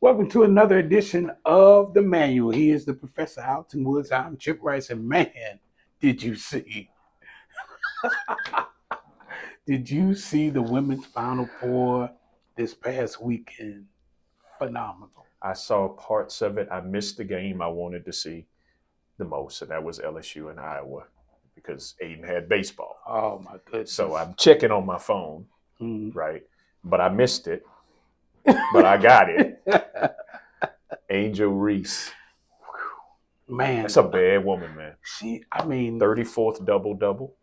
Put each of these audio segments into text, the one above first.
Welcome to another edition of the Manual. He is the Professor Alton Woods. I'm Chip Rice, and man, did you see? Did you see the women's Final Four this past weekend? Phenomenal. I saw parts of it. I missed the game I wanted to see the most, and that was LSU and Iowa because Aiden had baseball. Oh my goodness! So I'm checking on my phone, Mm. right? But I missed it. But I got it. Angel Reese. Man, That's a bad woman, man. she. I mean, 34th double-double.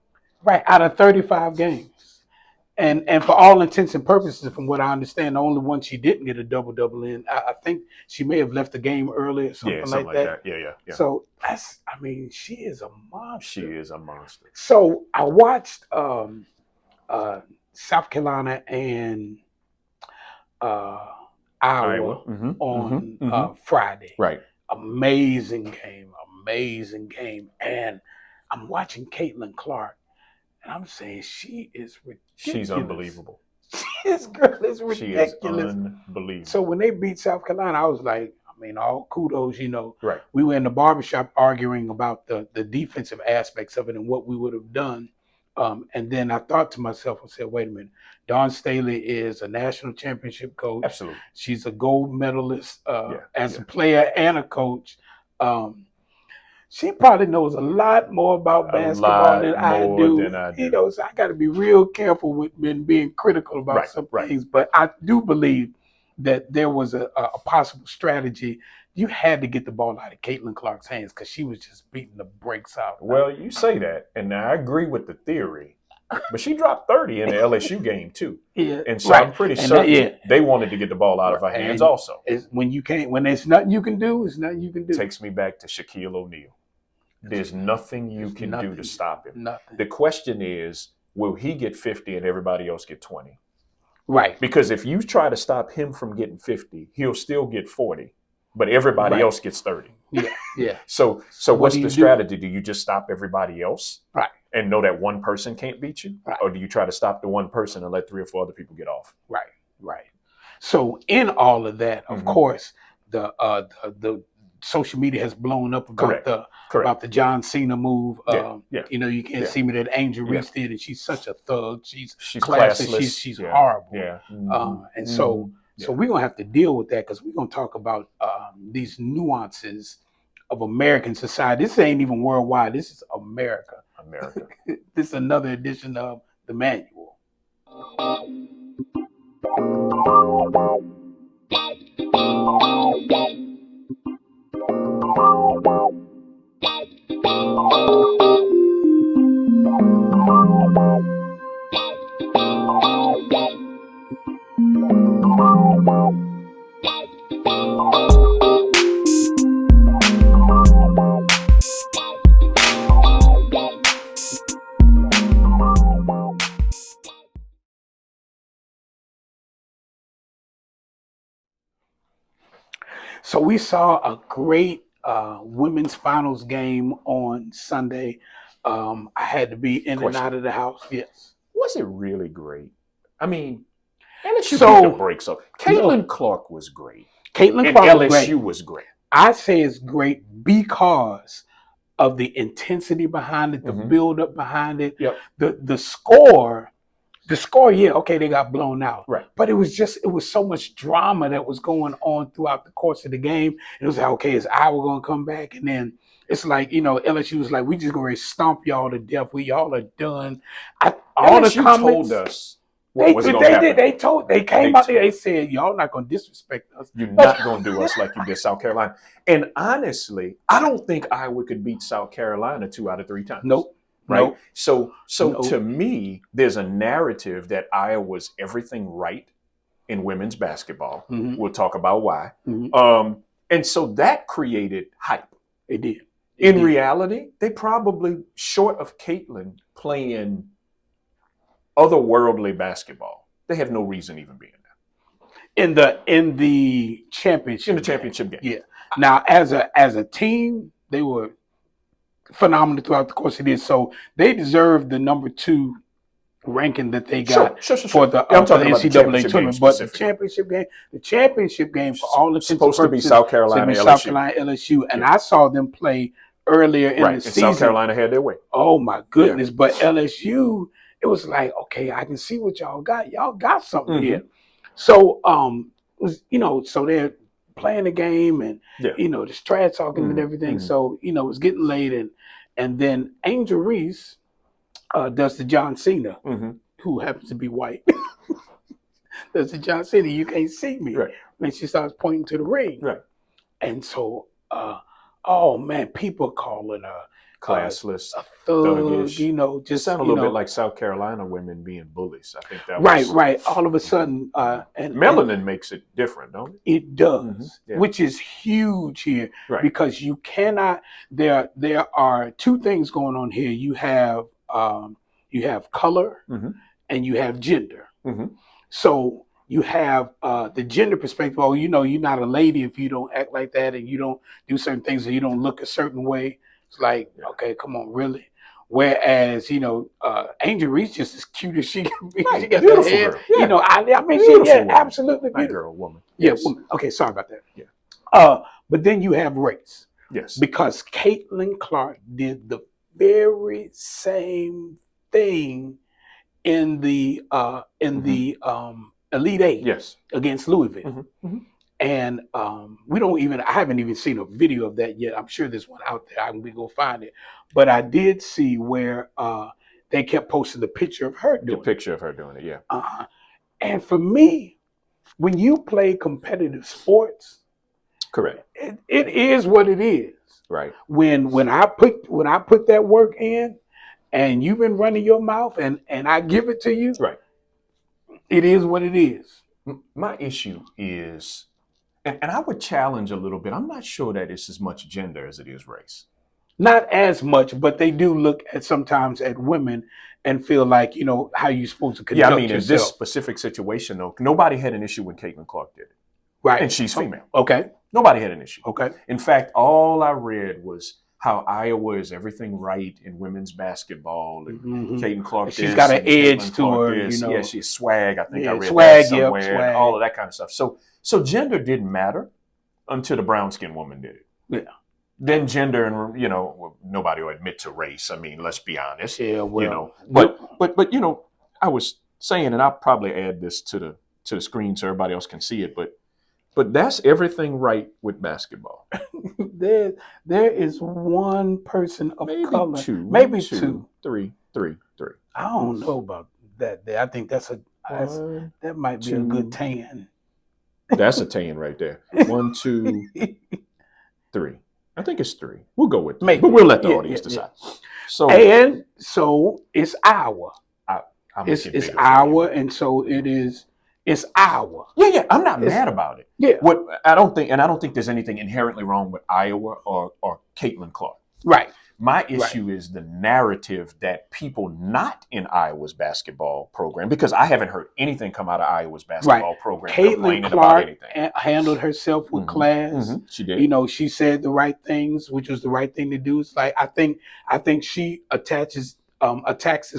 right out of 35 games. And for all intents and purposes, from what I understand, the only one she didn't get a double in, I think she may have left the game early or something, Yeah, something like that. Yeah. So she is a monster. She is a monster. So I watched South Carolina and Iowa on Friday. Right. Amazing game. And I'm watching Caitlin Clark. And I'm saying she is ridiculous. She's unbelievable. This girl is ridiculous. She is unbelievable. So when they beat South Carolina, I was like, all kudos, Right. We were in the barbershop arguing about the defensive aspects of it and what we would have done. And then I thought to myself, I said, wait a minute. Dawn Staley is a national championship coach. Absolutely. She's a gold medalist as a player and a coach. She probably knows a lot more about basketball than I do. So I got to be real careful with being critical about some things. But I do believe that there was a possible strategy. You had to get the ball out of Caitlin Clark's hands because she was just beating the brakes out. Well, you say that, and I agree with the theory. But she dropped 30 in the LSU game, too. Yeah. And so I'm pretty certain they wanted to get the ball out of her hands also. When there's nothing you can do, it's nothing you can do. Takes me back to Shaquille O'Neal. There's nothing you can do to stop him. Nothing. The question is, will he get 50 and everybody else get 20? Right. Because if you try to stop him from getting 50, he'll still get 40, but everybody else gets 30. Yeah. So what's the strategy? Do you just stop everybody else? Right. And know that one person can't beat you? Right. Or do you try to stop the one person and let 3 or 4 other people get off? Right. So in all of that, of course, the social media has blown up about about the John Cena move. You can't see me that Angel Reese did, and she's such a thug. She's classless. She's horrible. Yeah. And so we're gonna have to deal with that because we're gonna talk about these nuances of American society. This ain't even worldwide. This is America. This is another edition of the Manual. So we saw a great women's finals game on Sunday. I had to be in and out of the house. Yes. Was it really great? I mean, LSU took the brakes off. Caitlin Clark was great. Caitlin Clark and LSU was great. I say it's great because of the intensity behind it, the build-up behind it, the score. The score, they got blown out. Right. But it was so much drama that was going on throughout the course of the game. It was like, okay, is Iowa going to come back? And then it's like, LSU was like, we just going to stomp y'all to death. Y'all are done. All LSU the comments, told us what was going to happen. They came out there, they said, y'all not going to disrespect us. You're not going to do us like you did South Carolina. And honestly, I don't think Iowa could beat South Carolina 2 out of 3 times. Nope. Right. Nope. So to me, there's a narrative that Iowa's everything right in women's basketball. We'll talk about why. And so that created hype. It did. In reality, they probably, short of Caitlin playing otherworldly basketball, they have no reason even being there. In the championship game. Yeah. Now as a team, they were phenomenal throughout the course of this. So they deserve the number 2 ranking that they got sure. for the, I'm talking the about the NCAA tournament. But the championship game, for all intents and purposes, supposed to be South Carolina, LSU. South Carolina, LSU, and I saw them play earlier in the season. South Carolina had their way. Oh my goodness! But LSU, it was like, okay, I can see what y'all got. Y'all got something here. So, so they're playing the game and just trash talking and everything. So, it was getting late, and then Angel Reese does the John Cena, who happens to be white. Does the John Cena, you can't see me. Right. And she starts pointing to the ring. Right. And so, oh man, people calling her classless, a thug, thuggish. Just sound a little bit like South Carolina women being bullies. I think that right. All of a sudden, and melanin makes it different, don't it? It does, which is huge here, because you cannot. There are two things going on here. You have color, and you have gender. So you have the gender perspective. Oh, you're not a lady if you don't act like that, and you don't do certain things, and you don't look a certain way. It's like, okay, come on, really? Whereas, Angel Reese just as cute as she can be. She got beautiful the head. Girl. Yeah. I mean, absolutely beautiful. Girl, woman. Yeah, yes. woman. Okay, sorry about that. Yeah. But then you have race. Yes. Because Caitlin Clark did the very same thing in the Elite Eight. Yes. Against Louisville. And I haven't even seen a video of that yet. I'm sure there's one out there. We go find it. But I did see where they kept posting the picture of her doing it. The picture of her doing it, yeah. And for me, when you play competitive sports, correct, it is what it is. Right. When I put that work in, and you've been running your mouth, and I give it to you, right, it is what it is. My issue is, and I would challenge a little bit, I'm not sure that it's as much gender as it is race. Not as much, but they do look sometimes at women and feel like, how you're supposed to conduct yourself. In this specific situation, though, nobody had an issue when Caitlin Clark did it. Right. And she's female. Okay. Nobody had an issue. Okay. In fact, all I read was how Iowa is everything right in women's basketball. And Caitlin Clark, she's got an edge to her. Yeah, she's swag. I think I read swag, that somewhere. Swag. All of that kind of stuff. So gender didn't matter until the brown skinned woman did it. Yeah. Then gender and nobody will admit to race. I mean, let's be honest. Yeah, well, but I was saying, and I'll probably add this to the screen so everybody else can see it. But that's everything right with basketball. There is one person of color, maybe two, three. I don't know about that. I think that might be a good tan. That's a tan right there. 1, 2, 3. I think it's 3. We'll go with 3, but we'll let the audience decide. Yeah. So it's Iowa. It's Iowa, and so it is. It's Iowa. Yeah. I'm not mad about it. Yeah. I don't think there's anything inherently wrong with Iowa or Caitlin Clark. Right. My issue is the narrative that people not in Iowa's basketball program, because I haven't heard anything come out of Iowa's basketball program complaining about anything. Handled herself with class. She did. She said the right things, which was the right thing to do. It's like I think she attacks us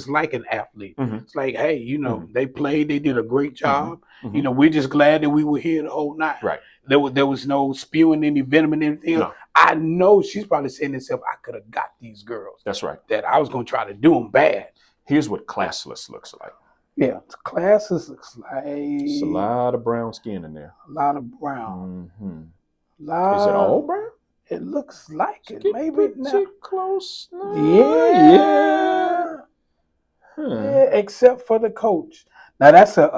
like an athlete. It's like, hey, they played, they did a great job. We're just glad that we were here the whole night. Right. There was no spewing any venom and anything. No. I know she's probably saying to herself, I could have got these girls. That's right. That I was going to try to do them bad. Here's what classless looks like. Yeah, classless looks like. It's a lot of brown skin in there. A lot of brown. Is it all brown? It looks like it. Maybe close. Yeah. Yeah, except for the coach. Now that's an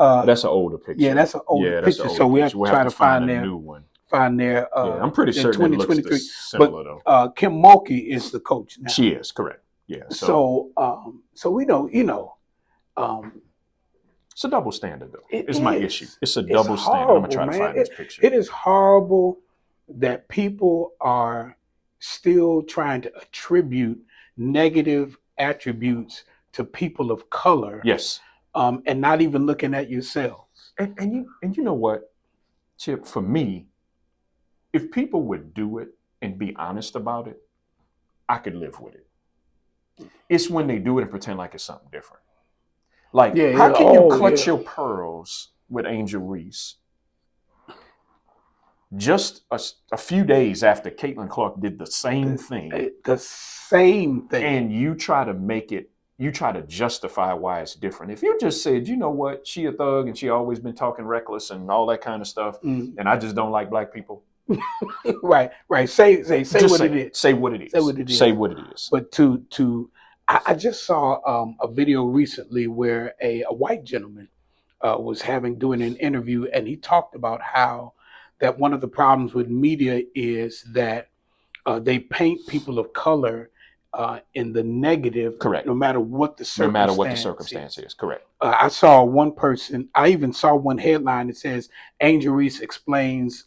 older picture. Yeah, that's an older picture. So we have to try to find their new one. I'm pretty certain it looks similar though. But Kim Mulkey is the coach now. She is correct. Yeah. So we know. It's a double standard though. It's my issue. It's a double standard. Horrible, I'm gonna try to find this picture. It is horrible that people are still trying to attribute negative attributes to people of color. Yes. And not even looking at yourselves. And you know what, Chip, for me, if people would do it and be honest about it, I could live with it. It's when they do it and pretend like it's something different. Like, how can you clutch your pearls with Angel Reese just a few days after Caitlin Clark did the same thing? The same thing. And you try to make it, you try to justify why it's different. If you just said, you know what, she a thug and she always been talking reckless and all that kind of stuff, and I just don't like black people. Right. Say what it is. Say what it is. Say what it is. But I just saw a video recently where a white gentleman was doing an interview, and he talked about how that one of the problems with media is that they paint people of color in the negative. Correct. No matter what the circumstance is. Correct. I saw one person. I even saw one headline that says Angel Reese explains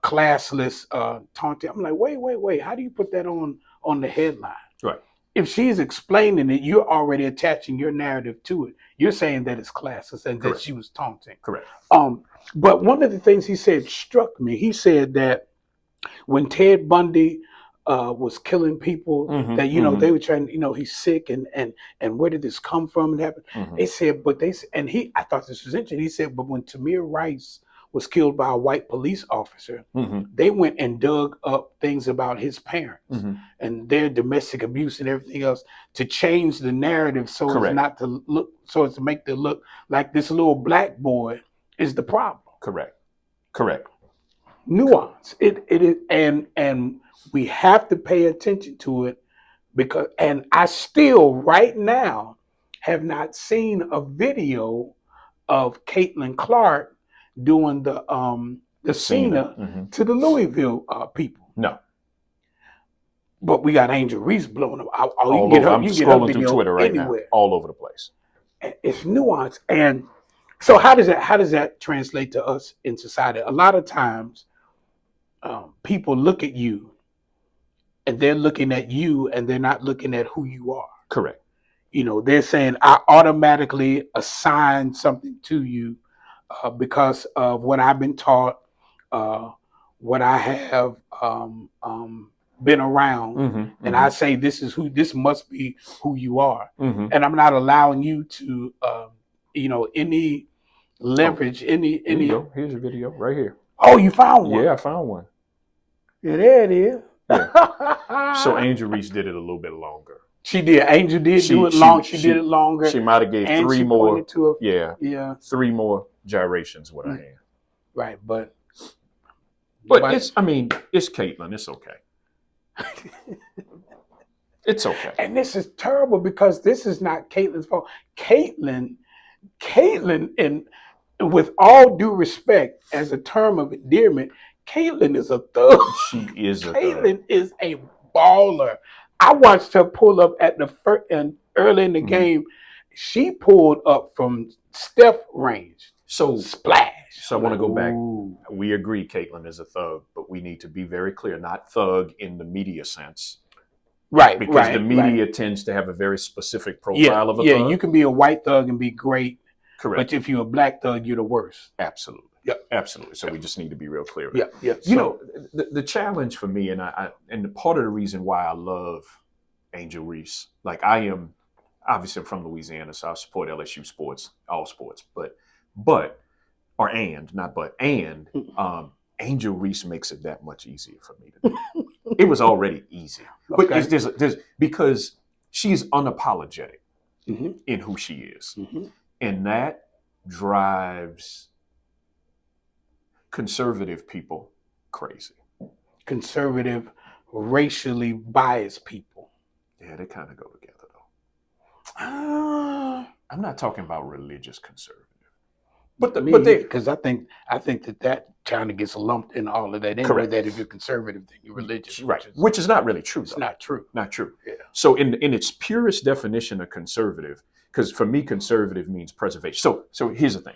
classless taunting. I'm like, wait. How do you put that on the headline? Right. If she's explaining it, you're already attaching your narrative to it. You're saying that it's classless and that she was taunting. Correct. But one of the things he said struck me. He said that when Ted Bundy was killing people, that they were trying, he's sick and where did this come from and happen? They said, I thought this was interesting. He said, but when Tamir Rice was killed by a white police officer, they went and dug up things about his parents and their domestic abuse and everything else to change the narrative so as to make it look like this little black boy is the problem. Correct. Nuance. It is, and we have to pay attention to it because, and I still right now have not seen a video of Caitlin Clark doing the Cena to the Louisville people. No. But we got Angel Reese blowing up. I'm scrolling through Twitter right now, all over the place. It's nuance. And so how does that translate to us in society? A lot of times people look at you and they're looking at you and they're not looking at who you are. Correct. They're saying I automatically assign something to you because of what I've been taught, what I have been around, and I say this must be who you are, and I'm not allowing you to, any leverage, any. Here's your video right here. Oh, you found one? Yeah, I found one. Yeah, there it is. Yeah. So Angel Reese did it a little bit longer. She did. Angel did do it long. She did it longer. She might have gave and three more. Yeah. 3 more gyrations with her hand. Right, but it's Caitlin. It's okay. It's okay. And this is terrible because this is not Caitlin's fault. Caitlin, and with all due respect, as a term of endearment, Caitlin is a thug. She is a Caitlin is a baller. I watched her pull up at the first and early in the game. She pulled up from Steph range. So splash. So I want to go back. We agree Caitlin is a thug, but we need to be very clear, not thug in the media sense. Right. Because the media tends to have a very specific profile of a thug. Yeah, you can be a white thug and be great. Correct. But if you're a black thug, you're the worst. Absolutely. Yep. Absolutely. So we just need to be real clear. Yeah. So the challenge for me, and part of the reason why I love Angel Reese, like I am, obviously I'm from Louisiana, so I support LSU sports, all sports, Angel Reese makes it that much easier for me to do. It was already easy. But there's because she's unapologetic in who she is. And that drives conservative people crazy. Conservative, racially biased people. Yeah, they kind of go together though. I'm not talking about religious conservative. But because I think that kind of gets lumped in all of that. Anyway, correct. That if you're conservative, then you're religious. Right. Which is not really true. It's not true. Not true. Yeah. So in its purest definition of conservative, because for me, conservative means preservation. So here's the thing.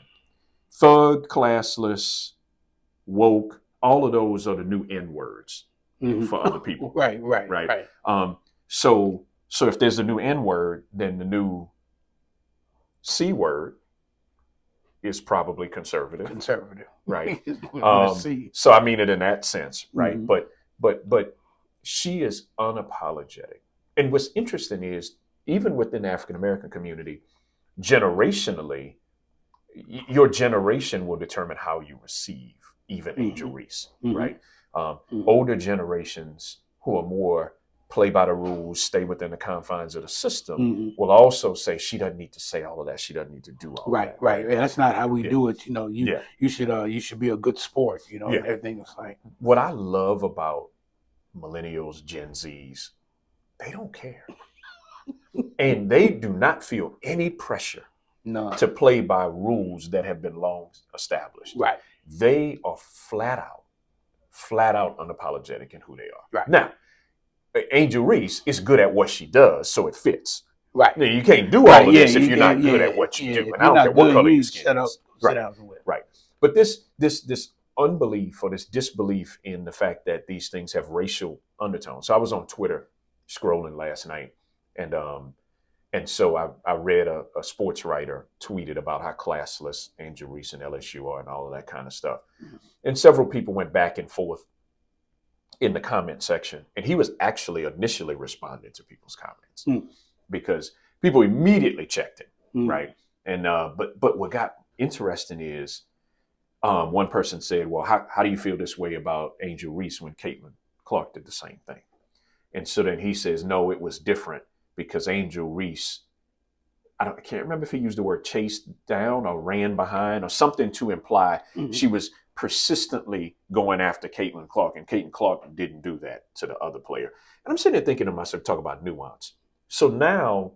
Thug, classless, woke, all of those are the new N words for other people. Right. So if there's a new N word, then the new C word is probably conservative. Right. So I mean it in that sense, right? But she is unapologetic. And what's interesting is even within the African American community, generationally, your generation will determine how you receive even Angel Reese, right? Older generations who are more play by the rules, stay within the confines of the system, will also say she doesn't need to say all of that. She doesn't need to do all that. Right. Yeah, that's not how we do it. You should be a good sport. And everything is like. What I love about millennials, Gen Zs, they don't care, and they do not feel any pressure to play by rules that have been long established. Right. They are flat out unapologetic in who they are. Right. Now, Angel Reese is good at what she does, so it fits. Right. You can't do all of this if you're not good at what you do. And I don't care what color your skin is. Right. But this unbelief or this disbelief in the fact that these things have racial undertones. So I was on Twitter scrolling last night, and so I read a sports writer tweeted about how classless Angel Reese and LSU are and all of that kind of stuff. And several people went back and forth in the comment section, and he was actually initially responding to people's comments because people immediately checked him, right? And but what got interesting is one person said, "Well, how do you feel this way about Angel Reese when Caitlin Clark did the same thing?" And so then he says, "No, it was different because Angel Reese, I can't remember if he used the word chased down or ran behind or something to imply she was persistently going after Caitlin Clark, and Caitlin Clark didn't do that to the other player." And I'm sitting there thinking to myself, talk about nuance. So now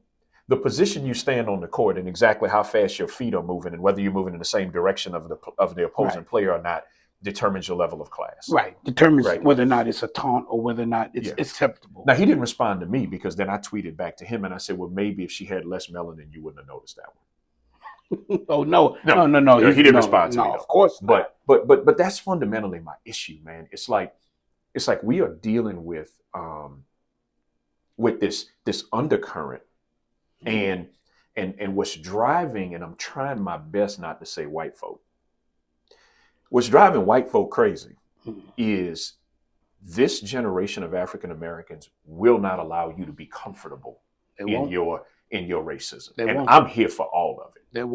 the position you stand on the court and exactly how fast your feet are moving and whether you're moving in the same direction of the opposing player or not determines your level of class. Right. Determines whether or not it's a taunt or whether or not it's acceptable. Now, he didn't respond to me because then I tweeted back to him and I said, well, maybe if she had less melanin, you wouldn't have noticed that one. Oh, no. He didn't respond to me. No, of course not. But that's fundamentally my issue, man. It's like we are dealing with this undercurrent and what's driving, and I'm trying my best not to say white folk. What's driving white folk crazy is this generation of African Americans will not allow you to be comfortable in your racism. I'm here for all of it. They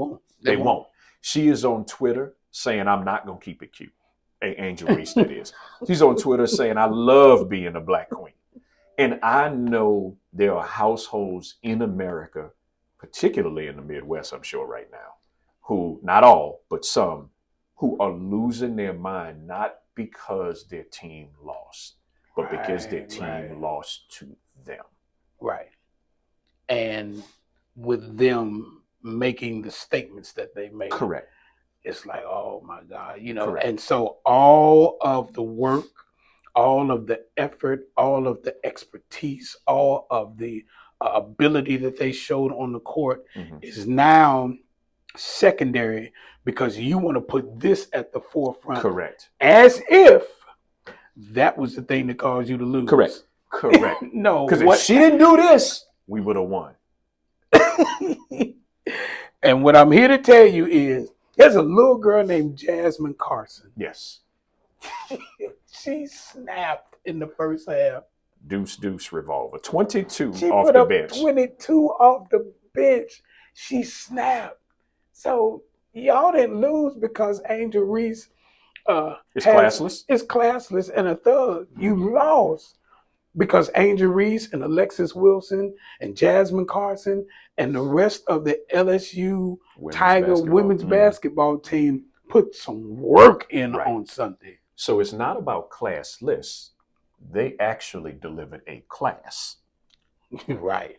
won't. She is on Twitter saying, I'm not going to keep it cute. Angel Reese, that is. She's on Twitter saying, I love being a Black queen. And I know there are households in America, particularly in the Midwest, I'm sure right now, who, not all, but some, who are losing their mind, not because their team lost, but because their team lost to them. Right. And with them making the statements that they made. Correct. It's like, oh my God, Correct. And so all of the work, all of the effort, all of the expertise, all of the ability that they showed on the court is now secondary because you want to put this at the forefront. Correct. As if that was the thing that caused you to lose. Correct. No. Because if she didn't do this, we would have won. And what I'm here to tell you is there's a little girl named Jasmine Carson. Yes. She snapped in the first half. Deuce revolver. 22 she off put the up bench. 22 off the bench. She snapped. So y'all didn't lose because Angel Reese is classless and a thug. You lost because Angel Reese and Alexis Wilson and Jasmine Carson and the rest of the LSU women's basketball team put some work in on Sunday. So it's not about classless. They actually delivered a class. Right.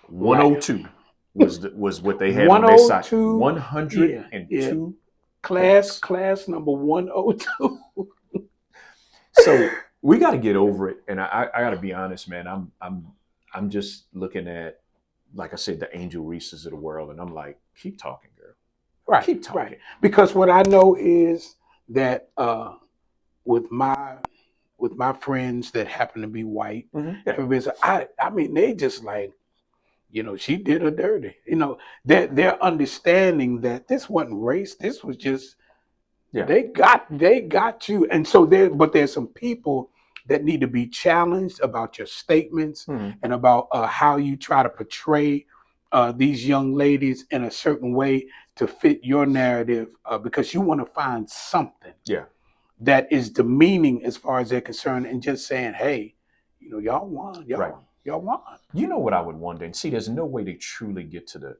102 was what they had on their side. 102. Class number 102. So we got to get over it. And I got to be honest, man. I'm just looking at, like I said, the Angel Reeses of the world, and I'm like, keep talking, girl. Right. Keep talking. Right. Because what I know is that with my friends that happen to be white, everybody's I mean, they just like, she did her dirty. They're understanding that this wasn't race. This was just they got you. And so there's some people that need to be challenged about your statements and about how you try to portray these young ladies in a certain way to fit your narrative because you want to find something that is demeaning as far as they're concerned, and just saying, hey, y'all won. Y'all won. You know what I would wonder? And see, there's no way to truly get to the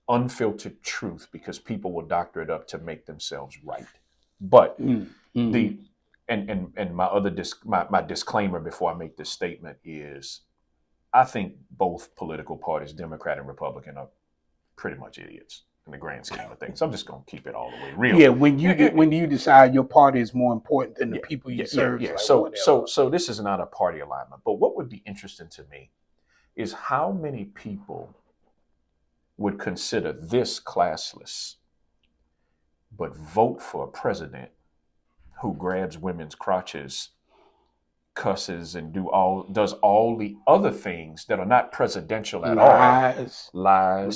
unfiltered truth because people will doctor it up to make themselves right. But my other my disclaimer before I make this statement is, I think both political parties, Democrat and Republican, are pretty much idiots in the grand scheme of things. I'm just going to keep it all the way real. Yeah, when you decide your party is more important than the people you serve. Yeah. So this is not a party alignment. But what would be interesting to me is how many people would consider this classless, but vote for a president who grabs women's crotches, cusses, and does all the other things that are not presidential at lies,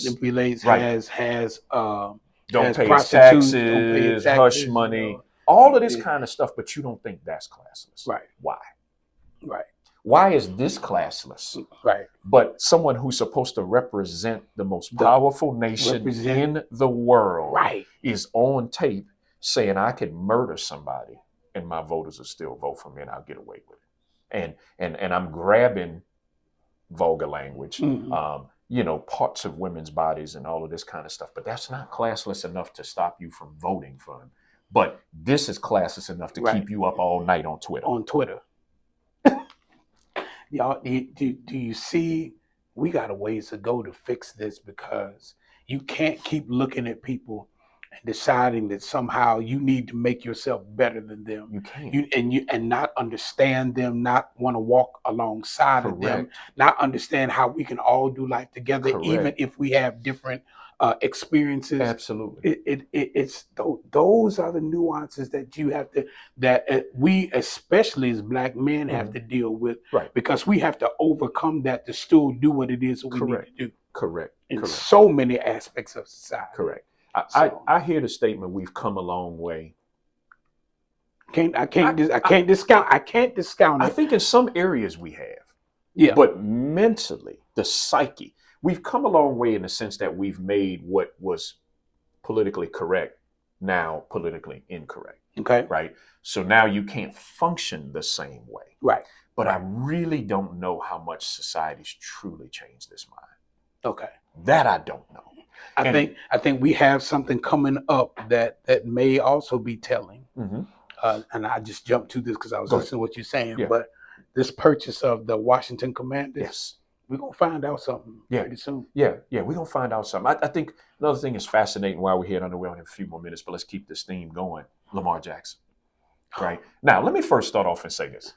manipulates, right. has don't pay his taxes, hush money, all of this kind of stuff. But you don't think that's classless, right? Why? Right. Why is this classless? Right. But someone who's supposed to represent the most powerful nation in the world, right, is on tape saying I could murder somebody and my voters will still vote for me and I'll get away with it. And I'm grabbing vulgar language, parts of women's bodies and all of this kind of stuff. But that's not classless enough to stop you from voting for him. But this is classless enough to keep you up all night on Twitter. Y'all, do you see? We got a ways to go to fix this, because you can't keep looking at people and deciding that somehow you need to make yourself better than them. You can't. And not understand them, not want to walk alongside of them, not understand how we can all do life together, even if we have different experiences. Absolutely. It's those are the nuances that you have to, we, especially as Black men, have to deal with, because we have to overcome that to still do what it is that we need to do. Correct. In so many aspects of society. Correct. I hear the statement, we've come a long way. I can't discount it. I think in some areas we have. Yeah. But mentally, the psyche, we've come a long way in the sense that we've made what was politically correct now politically incorrect. Okay. Right. So now you can't function the same way. Right. But I really don't know how much society's truly changed this mind. Okay. That I don't know. I think we have something coming up that may also be telling. And I just jumped to this because I was listening to what you're saying. Yeah. But this purchase of the Washington Commanders, we're going to find out something pretty soon. Yeah, we're going to find out something. I think another thing is fascinating while we're here. I know we only have a few more minutes, but let's keep this theme going. Lamar Jackson. Right. Now, let me first start off and say this.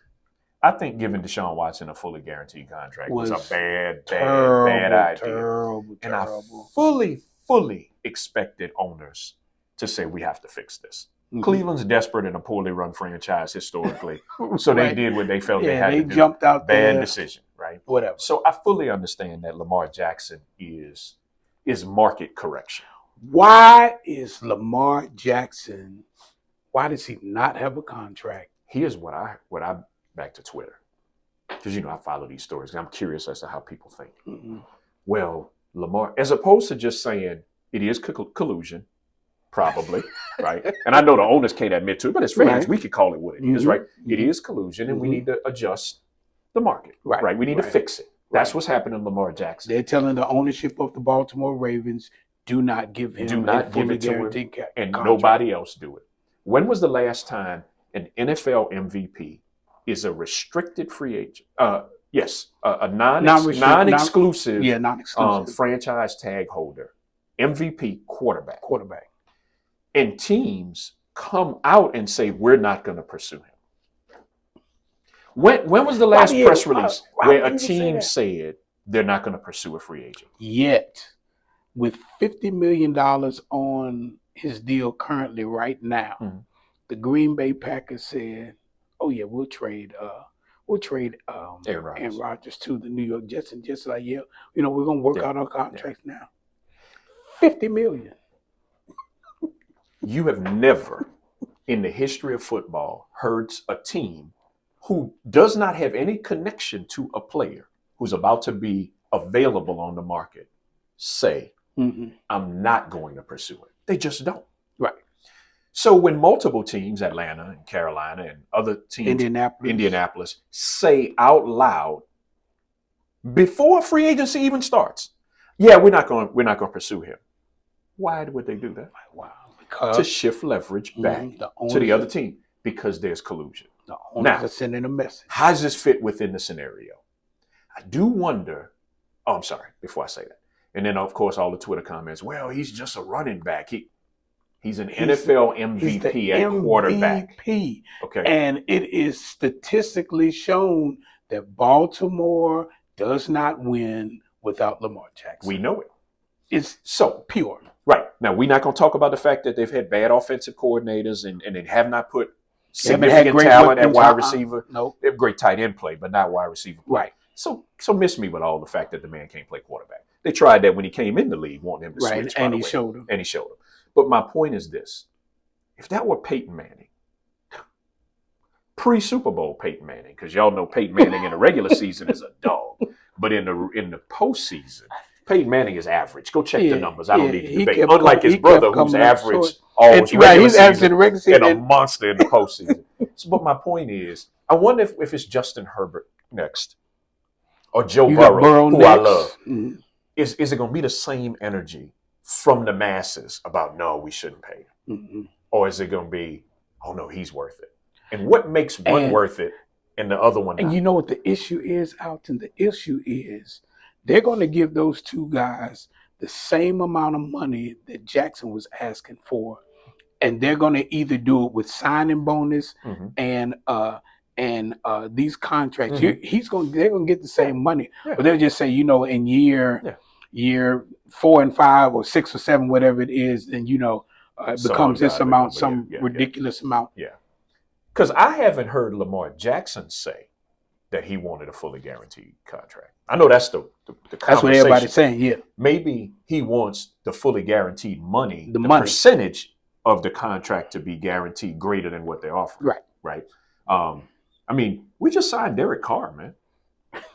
I think giving Deshaun Watson a fully guaranteed contract was a bad idea. Terrible. And I fully expected owners to say, we have to fix this. Cleveland's desperate in a poorly run franchise historically. So they did what they felt they had to do. They jumped out there. Bad decision, right? Whatever. So I fully understand that Lamar Jackson is market correction. Why is Lamar Jackson, why does he not have a contract? Here's what I back to Twitter. Because, I follow these stories. I'm curious as to how people think. Well, Lamar, as opposed to just saying it is collusion, probably, right? And I know the owners can't admit to it, but as fans, we could call it what it is, right? It is collusion, and we need to adjust the market, right? We need to fix it. That's what's happening to Lamar Jackson. They're telling the ownership of the Baltimore Ravens, do not give him a fully guaranteed contract. And nobody else do it. When was the last time an NFL MVP is a restricted free agent? Yes, a non-exclusive franchise tag holder, MVP quarterback. And teams come out and say, we're not going to pursue him. When was the last press release where a team said they're not going to pursue a free agent? Yet, with $50 million on his deal currently right now, the Green Bay Packers said, oh yeah, we'll trade Aaron Rodgers to the New York Jets, and just like, we're gonna work out our contracts now. $50 million. You have never in the history of football heard a team who does not have any connection to a player who's about to be available on the market say, I'm not going to pursue it. They just don't. Right. So when multiple teams, Atlanta and Carolina and other teams, Indianapolis, say out loud before free agency even starts, yeah, we're not going to pursue him. Why would they do that? Wow. To shift leverage back to the other team, because there's collusion. The owners are sending a message. How does this fit within the scenario? I do wonder. Oh, I'm sorry. Before I say that, and then of course all the Twitter comments. Well, he's just a running back. He's an NFL MVP at quarterback. Okay, and it is statistically shown that Baltimore does not win without Lamar Jackson. We know it. It's so pure. Right. Now, we're not going to talk about the fact that they've had bad offensive coordinators and they have not put significant talent at wide receiver. No. They have great tight end play, but not wide receiver play. Right. So miss me with all the fact that the man can't play quarterback. They tried that when he came in the league, wanting him to switch. And he showed him. But my point is this. If that were Peyton Manning, pre-Super Bowl Peyton Manning, because y'all know Peyton Manning in the regular season is a dog, but in the postseason, Peyton Manning is average. Go check the numbers. I don't need to debate. Unlike his brother, who's average he's average in the regular season and a monster in the postseason. But my point is, I wonder if it's Justin Herbert next or Joe Burrow, who I love. Mm-hmm. Is it going to be the same energy from the masses about, no, we shouldn't pay him? Mm-hmm. Or is it going to be, oh, no, he's worth it? And what makes one worth it and the other one not? And you know what the issue is, Alton? The issue is they're going to give those two guys the same amount of money that Jackson was asking for, and they're going to either do it with signing bonus and these contracts. Mm-hmm. They're going to get the same money, but they'll just say, in year 4 and 5 or 6 or 7, whatever it is, then it becomes this amount, some ridiculous amount. Yeah, because I haven't heard Lamar Jackson say that he wanted a fully guaranteed contract. I know that's the that's what everybody's saying. Yeah, maybe he wants the fully guaranteed money, the percentage of the contract to be guaranteed greater than what they're offering. Right. I mean, we just signed Derek Carr, man.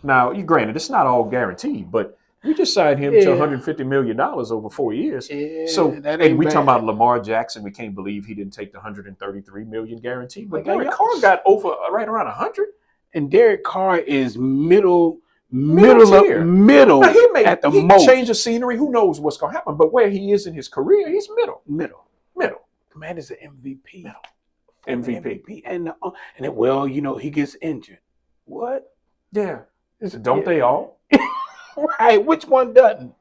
Now, granted, it's not all guaranteed, but we just signed him to $150 million over 4 years. Yeah, so, and we talking about Lamar Jackson. We can't believe he didn't take the $133 million guarantee. But Derek Carr got over right around 100. And Derek Carr is middle now, at the most. He changed the scenery. Who knows what's going to happen? But where he is in his career, he's middle. The man is an MVP. MVP. And then, he gets injured. What? Yeah. Don't they all? Right. Which one doesn't?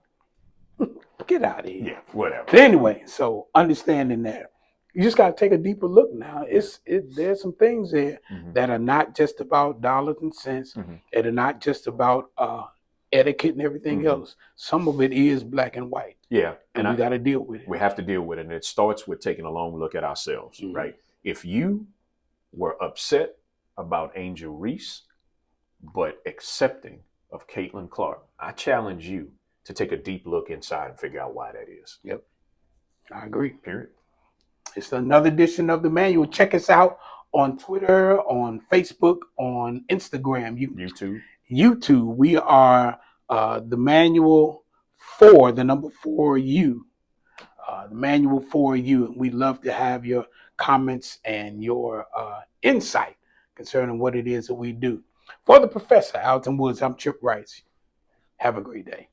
Get out of here. Yeah, whatever. But anyway, so understanding that, you just got to take a deeper look now. There's some things there that are not just about dollars and cents. That are not just about etiquette and everything else. Some of it is black and white. Yeah. And we got to deal with it. We have to deal with it. And it starts with taking a long look at ourselves, right? If you were upset about Angel Reese, but accepting of Caitlin Clark, I challenge you to take a deep look inside and figure out why that is. Yep. I agree. Period. It's another edition of The Manual. Check us out on Twitter, on Facebook, on Instagram, YouTube. We are The Manual 4, the number 4U. The Manual 4U. And we'd love to have your comments and your insight concerning what it is that we do. For the Professor, Alton Woods, I'm Chip Rice. Have a great day.